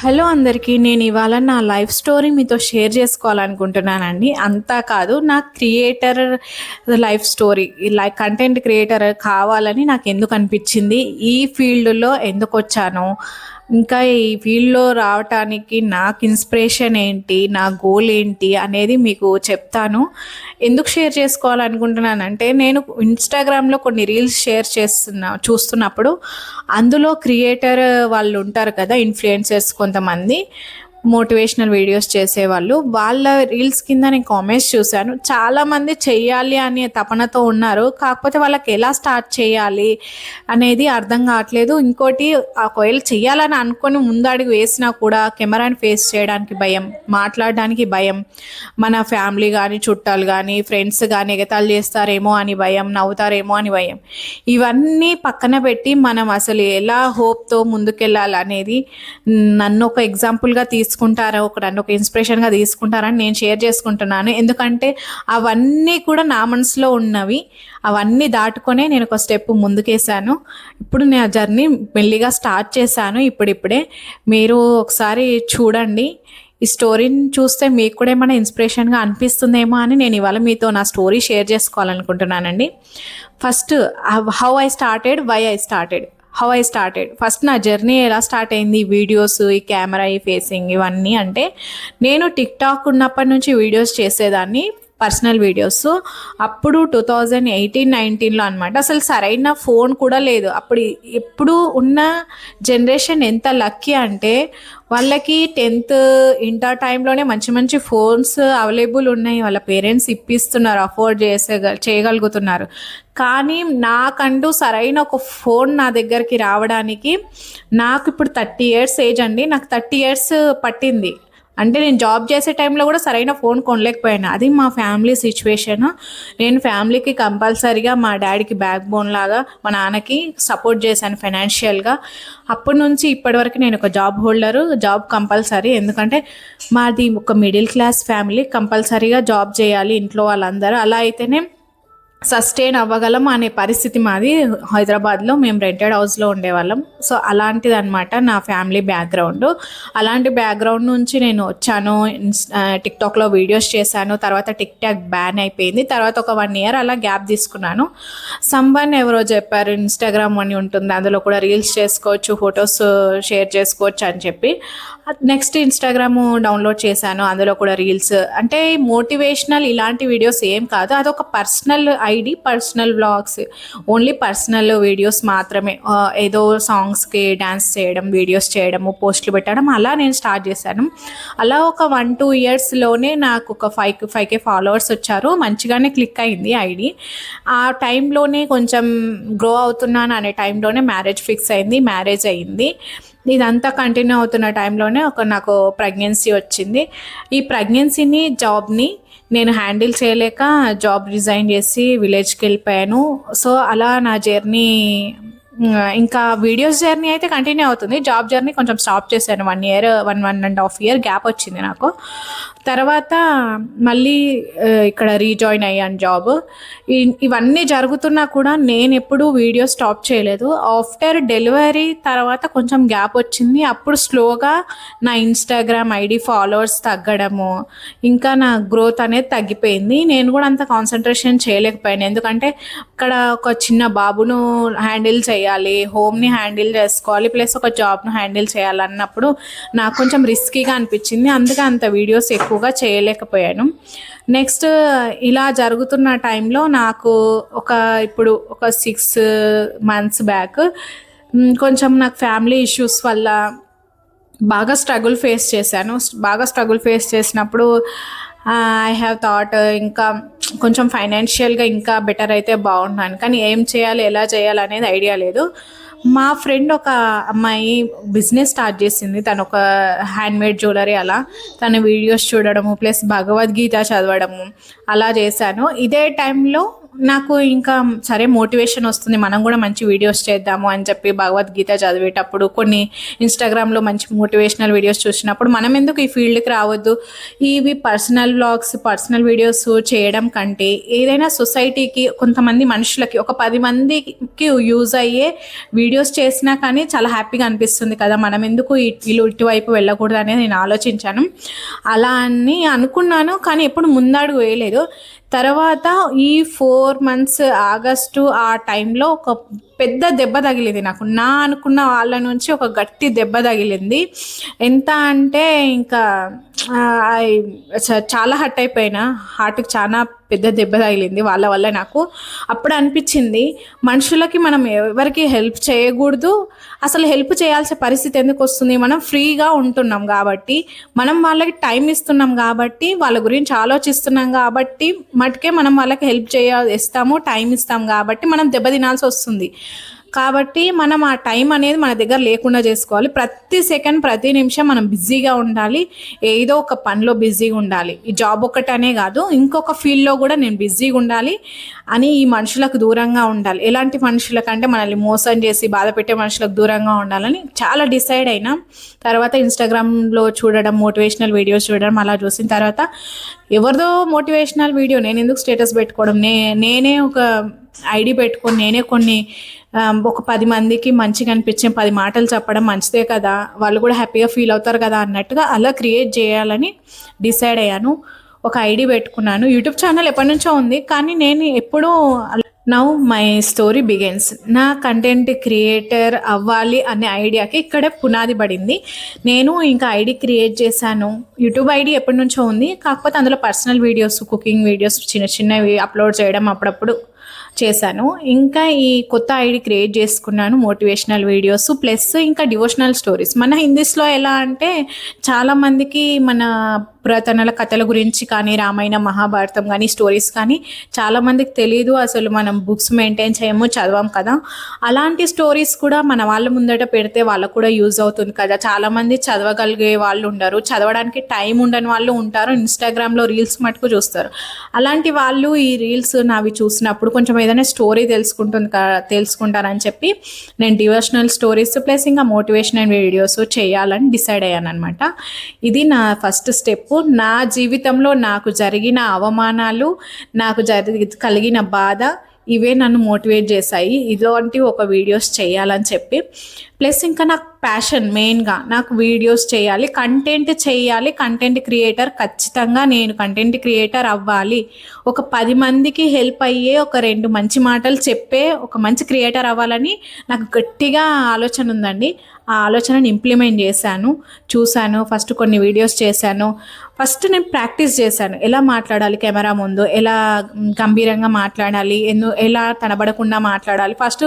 Hello అందరికీ. నేను ఇవాళ నా లైఫ్ స్టోరీ మీతో షేర్ చేసుకోవాలనుకుంటున్నానండి. అంతా కాదు, నా creator life story, content creator కావాలని నాకు ఎందుకు అనిపించింది, ఈ ఫీల్డ్లో ఎందుకు వచ్చాను, ఇంకా ఈ ఫీల్డ్లో రావటానికి నాకు ఇన్స్పిరేషన్ ఏంటి, నా గోల్ ఏంటి అనేది మీకు చెప్తాను. ఎందుకు షేర్ చేసుకోవాలనుకుంటున్నానంటే, నేను ఇన్స్టాగ్రామ్లో కొన్ని రీల్స్ షేర్ చూస్తున్నప్పుడు అందులో క్రియేటర్ వాళ్ళు ఉంటారు కదా, ఇన్ఫ్లుయెన్సర్స్ కొంతమంది మోటివేషనల్ వీడియోస్ చేసేవాళ్ళు, వాళ్ళ రీల్స్ కింద నేను కామెంట్స్ చూశాను. చాలామంది చెయ్యాలి అనే తపనతో ఉన్నారు, కాకపోతే వాళ్ళకి ఎలా స్టార్ట్ చేయాలి అనేది అర్థం కావట్లేదు. ఇంకోటి, ఒకవేళ చెయ్యాలని అనుకొని ముందడుగు వేసినా కూడా కెమెరాని ఫేస్ చేయడానికి భయం, మాట్లాడడానికి భయం, మన ఫ్యామిలీ కానీ చుట్టాలు కానీ ఫ్రెండ్స్ కానీ ఎగతాళి చేస్తారేమో అని భయం, నవ్వుతారేమో అని భయం. ఇవన్నీ పక్కన పెట్టి మనం అసలు ఎలా హోప్తో ముందుకెళ్ళాలి అనేది నన్ను ఒక ఎగ్జాంపుల్గా నన్ను ఒక ఇన్స్పిరేషన్గా తీసుకుంటారని నేను షేర్ చేసుకుంటున్నాను. ఎందుకంటే అవన్నీ కూడా నా మనసులో ఉన్నవి, అవన్నీ దాటుకొనే నేను ఒక స్టెప్ ముందుకేసాను. ఇప్పుడు నేను ఆ జర్నీ మెల్లిగా స్టార్ట్ చేశాను. ఇప్పుడిప్పుడే మీరు ఒకసారి చూడండి. ఈ స్టోరీని చూస్తే మీకు కూడా ఏమైనా ఇన్స్పిరేషన్గా అనిపిస్తుందేమో అని నేను ఇవాళ మీతో నా స్టోరీ షేర్ చేసుకోవాలనుకుంటున్నానండి. First, how I started first నా జర్నీ ఎలా స్టార్ట్ అయింది, వీడియోస్, ఈ కెమెరా, ఈ ఫేసింగ్, ఇవన్నీ అంటే నేను టిక్టాక్ ఉన్నప్పటి నుంచి వీడియోస్ చేసేదాన్ని, పర్సనల్ వీడియోస్. అప్పుడు 2018-19లో అనమాట. అసలు సరైన ఫోన్ కూడా లేదు అప్పుడు. ఎప్పుడు ఉన్న జనరేషన్ ఎంత లక్కీ అంటే వాళ్ళకి 10th ఇంటర్ టైంలోనే మంచి మంచి ఫోన్స్ అవైలబుల్ ఉన్నాయి, వాళ్ళ పేరెంట్స్ ఇప్పిస్తున్నారు, అఫోర్డ్ చేయగలుగుతున్నారు. కానీ నాకంటూ సరైన ఒక ఫోన్ నా దగ్గరికి రావడానికి నాకు ఇప్పుడు 30 years ఏజ్ అండి. నాకు 30 years పట్టింది. అంటే నేను జాబ్ చేసే టైంలో కూడా సరైన ఫోన్ కొనలేకపోయాను. అది మా ఫ్యామిలీ సిచ్యువేషన్. నేను ఫ్యామిలీకి కంపల్సరీగా మా డాడీకి బ్యాక్ బోన్ లాగా, మా నాన్నకి సపోర్ట్ చేశాను ఫైనాన్షియల్గా. అప్పటి నుంచి ఇప్పటి వరకు నేను ఒక జాబ్ కంపల్సరీ. ఎందుకంటే మాది ఒక మిడిల్ క్లాస్ ఫ్యామిలీ, కంపల్సరీగా జాబ్ చేయాలి ఇంట్లో వాళ్ళందరూ. అలా అయితేనే సస్టైన్ అవ్వగలం అనే పరిస్థితి మాది. హైదరాబాద్లో మేము రెంటెడ్ హౌస్లో ఉండేవాళ్ళం. సో అలాంటిది అనమాట నా ఫ్యామిలీ బ్యాక్గ్రౌండ్. అలాంటి బ్యాక్గ్రౌండ్ నుంచి నేను వచ్చాను. టిక్టాక్లో వీడియోస్ చేశాను. తర్వాత టిక్టాక్ బ్యాన్ అయిపోయింది. తర్వాత ఒక 1 year అలా గ్యాప్ తీసుకున్నాను. సంవన్ ఎవరో చెప్పారు, ఇన్స్టాగ్రామ్ అని ఉంటుంది, అందులో కూడా రీల్స్ చేసుకోవచ్చు, ఫొటోస్ షేర్ చేసుకోవచ్చు అని చెప్పి నెక్స్ట్ ఇన్స్టాగ్రామ్ డౌన్లోడ్ చేశాను. అందులో కూడా రీల్స్ అంటే మోటివేషనల్ ఇలాంటి వీడియోస్ ఏం కాదు, అదొక personal ID, personal vlogs, only personal videos మాత్రమే. ఏదో సాంగ్స్కి డ్యాన్స్ చేయడం, వీడియోస్ చేయడము, పోస్టులు పెట్టడం, అలా నేను స్టార్ట్ చేశాను. అలా ఒక 1-2 yearsలోనే నాకు ఒక 5K ఫాలోవర్స్ వచ్చారు. మంచిగానే క్లిక్ అయింది ఐడి. ఆ టైంలోనే కొంచెం గ్రో అవుతున్నాను అనే టైంలోనే మ్యారేజ్ ఫిక్స్ అయింది, మ్యారేజ్ అయ్యింది. ఇదంతా కంటిన్యూ అవుతున్న టైంలోనే నాకు ప్రెగ్నెన్సీ వచ్చింది. ఈ ప్రెగ్నెన్సీని, జాబ్ని నేను హ్యాండిల్ చేయలేక జాబ్ రిజైన్ చేసి విలేజ్కి వెళ్ళిపోయాను. సో అలా నా జర్నీ, ఇంకా వీడియోస్ జర్నీ అయితే కంటిన్యూ అవుతుంది. జాబ్ జర్నీ కొంచెం స్టాప్ చేశాను. 1.5 year గ్యాప్ వచ్చింది నాకు. తర్వాత మళ్ళీ ఇక్కడ రీజాయిన్ అయ్యాను జాబ్. ఇవన్నీ జరుగుతున్నా కూడా నేను ఎప్పుడూ వీడియో స్టాప్ చేయలేదు. ఆఫ్టర్ డెలివరీ తర్వాత కొంచెం గ్యాప్ వచ్చింది. అప్పుడు స్లోగా నా ఇన్స్టాగ్రామ్ ఐడి ఫాలోవర్స్ తగ్గడము, ఇంకా నా గ్రోత్ అనేది తగ్గిపోయింది. నేను కూడా అంత కాన్సన్ట్రేషన్ చేయలేకపోయాను. ఎందుకంటే ఇక్కడ ఒక చిన్న బాబును హ్యాండిల్ చేయాలి, హోమ్ని హ్యాండిల్ చేసుకోవాలి, ప్లస్ ఒక జాబ్ను హ్యాండిల్ చేయాలన్నప్పుడు నాకు కొంచెం రిస్కీగా అనిపించింది. అందుకే అంత వీడియోస్ ఎక్కువగా చేయలేకపోయాను. నెక్స్ట్ ఇలా జరుగుతున్న టైంలో నాకు ఇప్పుడు ఒక 6 months బ్యాక్ కొంచెం నాకు ఫ్యామిలీ ఇష్యూస్ వల్ల బాగా స్ట్రగుల్ ఫేస్ చేసినప్పుడు ఐ హ్యావ్ థాట్ ఇంకా కొంచెం ఫైనాన్షియల్గా ఇంకా బెటర్ అయితే బాగుంటాను, కానీ ఏం చేయాలి, ఎలా చేయాలి అనేది ఐడియా లేదు. మా ఫ్రెండ్ ఒక అమ్మాయి బిజినెస్ స్టార్ట్ చేసింది. తను ఒక హ్యాండ్మేడ్ జ్యువెలరీ. అలా తన వీడియోస్ చూడడము, ప్లస్ భగవద్గీత చదవడము అలా చేశాను. ఇదే టైంలో నాకు ఇంకా సరే మోటివేషన్ వస్తుంది, మనం కూడా మంచి వీడియోస్ చేద్దాము అని చెప్పి భగవద్గీత చదివేటప్పుడు కొన్ని ఇన్స్టాగ్రామ్లో మంచి మోటివేషనల్ వీడియోస్ చూసినప్పుడు మనం ఎందుకు ఈ ఫీల్డ్కి రావద్దు, ఇవి పర్సనల్ వ్లాగ్స్ పర్సనల్ వీడియోస్ చేయడం కంటే ఏదైనా సొసైటీకి కొంతమంది మనుషులకి ఒక 10 మందికి యూజ్ అయ్యే వీడియోస్ చేసినా కానీ చాలా హ్యాపీగా అనిపిస్తుంది కదా, మనం ఎందుకు ఇటువైపు వెళ్ళకూడదు అనేది నేను ఆలోచించాను. అలా అని అనుకున్నాను కానీ ఎప్పుడు ముందడుగు వేయలేదు. తర్వాత ఈ 4 months ఆగస్టు ఆ టైంలో ఒక పెద్ద దెబ్బ తగిలింది నాకు. నా అనుకున్న వాళ్ళ నుంచి ఒక గట్టి దెబ్బ తగిలింది. ఎంత అంటే ఇంకా చాలా హర్ట్ అయిపోయినా, హార్ట్కి చాలా పెద్ద దెబ్బ తగిలింది వాళ్ళ వల్ల. నాకు అప్పుడు అనిపించింది మనుషులకి మనం ఎవరికి హెల్ప్ చేయకూడదు, అసలు హెల్ప్ చేయాల్సిన పరిస్థితి ఎందుకు వస్తుంది, మనం ఫ్రీగా ఉంటున్నాం కాబట్టి, మనం వాళ్ళకి టైం ఇస్తున్నాం కాబట్టి, వాళ్ళ గురించి ఆలోచిస్తున్నాం కాబట్టి మటుకే మనం వాళ్ళకి హెల్ప్ ఇస్తాము, టైం ఇస్తాం కాబట్టి మనం దెబ్బ తినాల్సి వస్తుంది. కాబట్టి మనం ఆ టైం అనేది మన దగ్గర లేకుండా చేసుకోవాలి. ప్రతి సెకండ్ ప్రతి నిమిషం మనం బిజీగా ఉండాలి, ఏదో ఒక పనిలో బిజీగా ఉండాలి. ఈ జాబ్ ఒక్కటనే కాదు, ఇంకొక ఫీల్డ్లో కూడా నేను బిజీగా ఉండాలి అని ఈ మనుషులకు దూరంగా ఉండాలి. ఎలాంటి మనుషులకంటే మనల్ని మోసం చేసి బాధ పెట్టే మనుషులకు దూరంగా ఉండాలని చాలా డిసైడ్ అయినా. తర్వాత ఇన్స్టాగ్రామ్లో చూడడం, మోటివేషనల్ వీడియోస్ చూడడం, అలా చూసిన తర్వాత ఎవరిదో మోటివేషనల్ వీడియో నేను ఎందుకు స్టేటస్ పెట్టుకోవడం, నేనే ఒక ఐడి పెట్టుకొని నేనే కొన్ని ఒక 10 మందికి మంచిగా అనిపించే 10 మాటలు చెప్పడం మంచిదే కదా, వాళ్ళు కూడా హ్యాపీగా ఫీల్ అవుతారు కదా అన్నట్టుగా అలా క్రియేట్ చేయాలని డిసైడ్ అయ్యాను. ఒక ఐడి పెట్టుకున్నాను. యూట్యూబ్ ఛానల్ ఎప్పటి నుంచో ఉంది కానీ నేను ఎప్పుడూ నౌ మై స్టోరీ బిగిన్స్. నా కంటెంట్ క్రియేటర్ అవ్వాలి అనే ఐడియాకి ఇక్కడే పునాది పడింది. నేను ఇంకా ఐడి క్రియేట్ చేశాను. యూట్యూబ్ ఐడి ఎప్పటి నుంచో ఉంది, కాకపోతే అందులో పర్సనల్ వీడియోస్, కుకింగ్ వీడియోస్ చిన్నవి అప్లోడ్ చేయడం అప్పుడప్పుడు చేశాను. ఇంకా ఈ కొత్త ఐడి క్రియేట్ చేసుకున్నాను, మోటివేషనల్ వీడియోస్ ప్లస్ ఇంకా డివోషనల్ స్టోరీస్. మన హిందీస్లో ఎలా అంటే చాలామందికి మన పురాతనల కథల గురించి కానీ, రామాయణ మహాభారతం కానీ, స్టోరీస్ కానీ చాలామందికి తెలియదు. అసలు మనం బుక్స్ మెయింటైన్ చేయము, చదవం కదా. అలాంటి స్టోరీస్ కూడా మన వాళ్ళ ముందట పెడితే వాళ్ళకు కూడా యూజ్ అవుతుంది కదా. చాలామంది చదవగలిగే వాళ్ళు ఉండరు, చదవడానికి టైం ఉండని వాళ్ళు ఉంటారు, ఇన్స్టాగ్రామ్లో రీల్స్ మటుకు చూస్తారు. అలాంటి వాళ్ళు ఈ రీల్స్ నావి చూసినప్పుడు కొంచెం ఏదైనా స్టోరీ తెలుసుకుంటారని చెప్పి నేను డివోషనల్ స్టోరీస్ ప్లస్ ఇంకా మోటివేషనల్ వీడియోస్ చేయాలని డిసైడ్ అయ్యాను అనమాట. ఇది నా ఫస్ట్ స్టెప్. నా జీవితంలో నాకు జరిగిన అవమానాలు, నాకు కలిగిన బాధ, ఇవే నన్ను మోటివేట్ చేశాయి ఇలాంటి ఒక వీడియోస్ చేయాలని చెప్పి. ప్లస్ ఇంకా నాకు ప్యాషన్ మెయిన్గా నాకు వీడియోస్ చేయాలి, కంటెంట్ క్రియేటర్. ఖచ్చితంగా నేను కంటెంట్ క్రియేటర్ అవ్వాలి, ఒక 10 మందికి హెల్ప్ అయ్యే ఒక 2 మంచి మాటలు చెప్పే ఒక మంచి క్రియేటర్ అవ్వాలని నాకు గట్టిగా ఆలోచన ఉందండి. ఆ ఆలోచనను ఇంప్లిమెంట్ చూశాను. ఫస్ట్ కొన్ని వీడియోస్ చేశాను. ఫస్ట్ నేను ప్రాక్టీస్ చేశాను, ఎలా మాట్లాడాలి కెమెరా ముందు, ఎలా గంభీరంగా మాట్లాడాలి, ఎలా తడబడకుండా మాట్లాడాలి. ఫస్ట్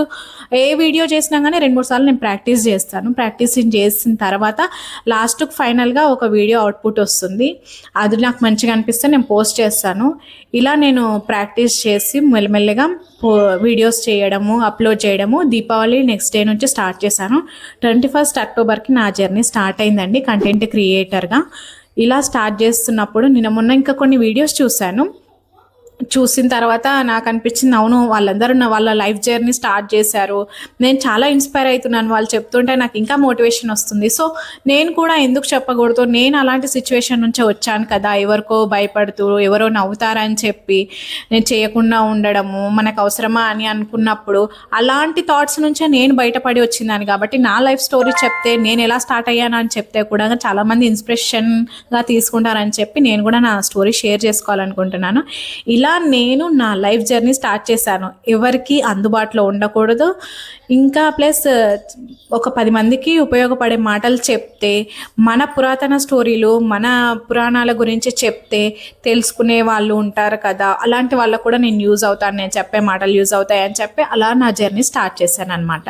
ఏ వీడియో చేసినా కానీ 2-3 సార్లు నేను ప్రాక్టీస్ చేస్తాను. ప్రాక్టీసింగ్ చేసిన తర్వాత లాస్ట్కి ఫైనల్గా ఒక వీడియో అవుట్పుట్ వస్తుంది. అది నాకు మంచిగా అనిపిస్తే నేను పోస్ట్ చేస్తాను. ఇలా నేను ప్రాక్టీస్ చేసి మెల్లమెల్లగా వీడియోస్ చేయడము, అప్లోడ్ చేయడము దీపావళి నెక్స్ట్ డే నుంచి స్టార్ట్ చేశాను. 21st అక్టోబర్కి నా జర్నీ స్టార్ట్ అయిందండి కంటెంట్ క్రియేటర్గా. ఇలా స్టార్ట్ చేస్తున్నప్పుడు మొన్న ఇంకా కొన్ని వీడియోస్ చూసిన తర్వాత నాకు అనిపించింది, అవును వాళ్ళందరూ వాళ్ళ లైఫ్ జర్నీ స్టార్ట్ చేశారు, నేను చాలా ఇన్స్పైర్ అవుతున్నాను, వాళ్ళు చెప్తుంటే నాకు ఇంకా మోటివేషన్ వస్తుంది. సో నేను కూడా ఎందుకు చెప్పకూడదు, నేను అలాంటి సిచ్యువేషన్ నుంచి వచ్చాను కదా, ఎవరికో భయపడుతూ ఎవరో నవ్వుతారని చెప్పి నేను చేయకుండా ఉండడము మనకు అవసరమా అని అనుకున్నప్పుడు అలాంటి థాట్స్ నుంచే నేను బయటపడి వచ్చిందాన్ని. కాబట్టి నా లైఫ్ స్టోరీ చెప్తే, నేను ఎలా స్టార్ట్ అయ్యాను అని చెప్తే కూడా చాలామంది ఇన్స్పిరేషన్గా తీసుకుంటారని చెప్పి నేను కూడా నా స్టోరీ షేర్ చేసుకోవాలనుకుంటున్నాను. ఇలా నేను నా లైఫ్ జర్నీ స్టార్ట్ చేశాను. ఎవరికి అందుబాటులో ఉండకూడదు, ఇంకా ప్లస్ ఒక 10 మందికి ఉపయోగపడే మాటలు చెప్తే, మన పురాతన స్టోరీలు, మన పురాణాల గురించి చెప్తే తెలుసుకునే వాళ్ళు ఉంటారు కదా, అలాంటి వాళ్ళకు కూడా నేను యూజ్ అవుతాను, నేను చెప్పే మాటలు యూజ్ అవుతాయని చెప్పి అలా నా జర్నీ స్టార్ట్ చేశాను అనమాట.